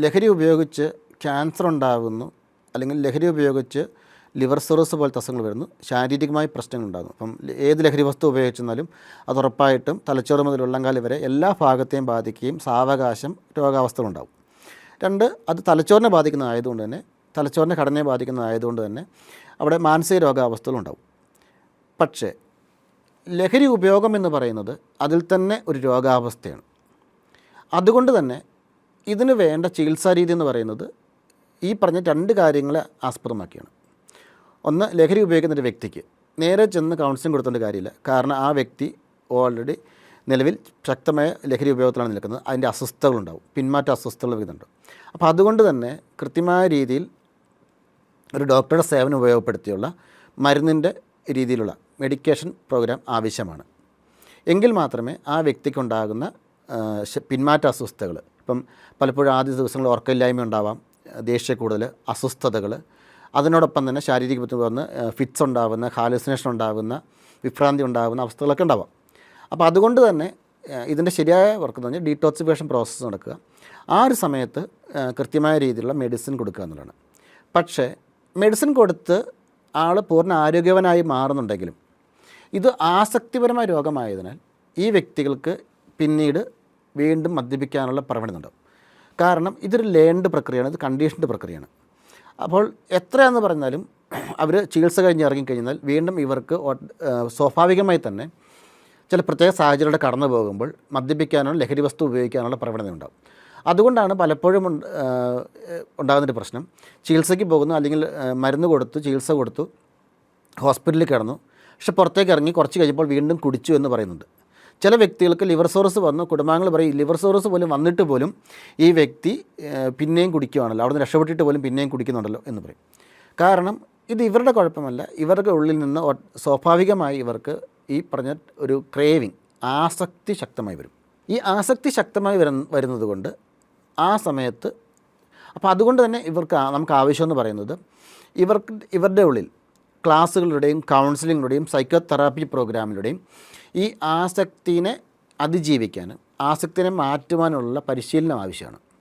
ലഹരി ഉപയോഗിച്ച് ക്യാൻസർ ഉണ്ടാകുന്നു, അല്ലെങ്കിൽ ലഹരി ഉപയോഗിച്ച് ലിവർ സിറോസ് പോലത്തെ അസുഖങ്ങൾ വരുന്നു, ശാരീരികമായ പ്രശ്നങ്ങളുണ്ടാകുന്നു. അപ്പം ഏത് ലഹരി വസ്തു ഉപയോഗിച്ചെന്നാലും അത് ഉറപ്പായിട്ടും തലച്ചോറ് മുതൽ ഉള്ളംകാലി വരെ എല്ലാ ഭാഗത്തെയും ബാധിക്കുകയും സാവകാശം രോഗാവസ്ഥകളുണ്ടാകും. രണ്ട്, അത് തലച്ചോറിനെ ബാധിക്കുന്നതായതുകൊണ്ട് തന്നെ, തലച്ചോറിൻ്റെ ഘടനയെ ബാധിക്കുന്നതായതുകൊണ്ട് തന്നെ അവിടെ മാനസിക രോഗാവസ്ഥകളുണ്ടാകും. പക്ഷേ ലഹരി ഉപയോഗം എന്ന് പറയുന്നത് അതിൽ തന്നെ ഒരു രോഗാവസ്ഥയാണ്. അതുകൊണ്ട് തന്നെ ഇതിന് വേണ്ട ചികിത്സാ രീതി എന്ന് പറയുന്നത് ഈ പറഞ്ഞ രണ്ട് കാര്യങ്ങളെ ആസ്പദമാക്കിയാണ്. ഒന്ന്, ലഹരി ഉപയോഗിക്കുന്ന ഒരു വ്യക്തിക്ക് നേരെ ചെന്ന് കൗൺസിലിംഗ് കൊടുക്കേണ്ട കാര്യമില്ല. കാരണം ആ വ്യക്തി ഓൾറെഡി നിലവിൽ ശക്തമായ ലഹരി ഉപയോഗത്തിലാണ് നിൽക്കുന്നത്. അതിൻ്റെ അസ്വസ്ഥതകളുണ്ടാവും, പിന്മാറ്റ അസ്വസ്ഥതകൾ വരുന്നുണ്ട്. അപ്പോൾ അതുകൊണ്ട് തന്നെ കൃത്യമായ രീതിയിൽ ഒരു ഡോക്ടറുടെ സേവനം ഉപയോഗപ്പെടുത്തിയുള്ള മരുന്നിൻ്റെ രീതിയിലുള്ള മെഡിക്കേഷൻ പ്രോഗ്രാം ആവശ്യമാണ്. എങ്കിൽ മാത്രമേ ആ വ്യക്തിക്കുണ്ടാകുന്ന പിന്മാറ്റ അസ്വസ്ഥതകൾ, ഇപ്പം പലപ്പോഴും ആദ്യ ദിവസങ്ങളിൽ ഉറക്കമില്ലായ്മ ഉണ്ടാവാം, ദേഷ്യക്കൂടുതൽ, അസ്വസ്ഥതകൾ, അതിനോടൊപ്പം തന്നെ ശാരീരിക ബുദ്ധിമുട്ട് വന്ന് ഫിറ്റ്സ് ഉണ്ടാകുന്ന, ഹാലുസിനേഷൻ ഉണ്ടാകുന്ന, വിഭ്രാന്തി ഉണ്ടാകുന്ന അവസ്ഥകളൊക്കെ ഉണ്ടാവാം. അപ്പോൾ അതുകൊണ്ട് തന്നെ ഇതിൻ്റെ ശരിയായ വർക്ക് എന്ന് പറഞ്ഞാൽ ഡീടോക്സിഫിക്കേഷൻ പ്രോസസ്സ് നടക്കുക. ആ ഒരു സമയത്ത് കൃത്യമായ രീതിയിലുള്ള മെഡിസിൻ കൊടുക്കുക എന്നുള്ളതാണ്. പക്ഷേ മെഡിസിൻ കൊടുത്ത് ആൾ പൂർണ്ണ ആരോഗ്യവാനായി മാറുന്നുണ്ടെങ്കിലും ഇത് ആസക്തിപരമായ രോഗമായതിനാൽ ഈ വ്യക്തികൾക്ക് പിന്നീട് വീണ്ടും മദ്യപിക്കാനുള്ള പ്രവണത ഉണ്ടാകും. കാരണം ഇതൊരു ലേൺഡ് പ്രക്രിയയാണ്, ഇത് കണ്ടീഷൻഡ് പ്രക്രിയയാണ്. അപ്പോൾ എത്രയാണെന്ന് പറഞ്ഞാലും അവർ ചികിത്സ കഴിഞ്ഞ് ഇറങ്ങിക്കഴിഞ്ഞാൽ വീണ്ടും ഇവർക്ക് സ്വാഭാവികമായി തന്നെ ചില പ്രത്യേക സാഹചര്യങ്ങളുടെ കടന്നു പോകുമ്പോൾ മദ്യപിക്കാനുള്ള, ലഹരി വസ്തു ഉപയോഗിക്കാനുള്ള പ്രവണത ഉണ്ടാകും. അതുകൊണ്ടാണ് പലപ്പോഴും ഉണ്ടാകുന്നൊരു പ്രശ്നം, ചികിത്സയ്ക്ക് പോകുന്നു, അല്ലെങ്കിൽ മരുന്ന് കൊടുത്തു, ചികിത്സ കൊടുത്തു, ഹോസ്പിറ്റലിൽ കിടന്നു, പക്ഷെ പുറത്തേക്ക് ഇറങ്ങി കുറച്ച് കഴിഞ്ഞപ്പോൾ വീണ്ടും കുടിച്ചു എന്ന് പറയുന്നുണ്ട്. ചില വ്യക്തികൾക്ക് ലിവർ സോറസ് വന്നു, കുടുംബാംഗങ്ങൾ പറയും ലിവർ സോറസ് പോലും വന്നിട്ട് പോലും ഈ വ്യക്തി പിന്നെയും കുടിക്കുകയാണല്ലോ, അവിടെ നിന്ന് രക്ഷപ്പെട്ടിട്ട് പോലും പിന്നെയും കുടിക്കുന്നുണ്ടല്ലോ എന്ന് പറയും. കാരണം ഇത് ഇവരുടെ കുഴപ്പമല്ല, ഇവരുടെ ഉള്ളിൽ നിന്ന് സ്വാഭാവികമായി ഇവർക്ക് ഈ പറഞ്ഞ ഒരു ക്രേവിങ്, ആസക്തി ശക്തമായി വരും. ഈ ആസക്തി ശക്തമായി വരുന്നത് കൊണ്ട് ആ സമയത്ത്, അപ്പോൾ അതുകൊണ്ട് തന്നെ നമുക്ക് ആവശ്യമെന്ന് പറയുന്നത് ഇവരുടെ ഉള്ളിൽ ക്ലാസ്സുകളുടെയും കൗൺസിലിങ്ങിലൂടെയും സൈക്കോ തെറാപ്പി പ്രോഗ്രാമിലൂടെയും ഈ ആസക്തിനെ അതിജീവിക്കാനും ആസക്തിനെ മാറ്റുവാനുള്ള പരിശീലനം ആവശ്യമാണ്.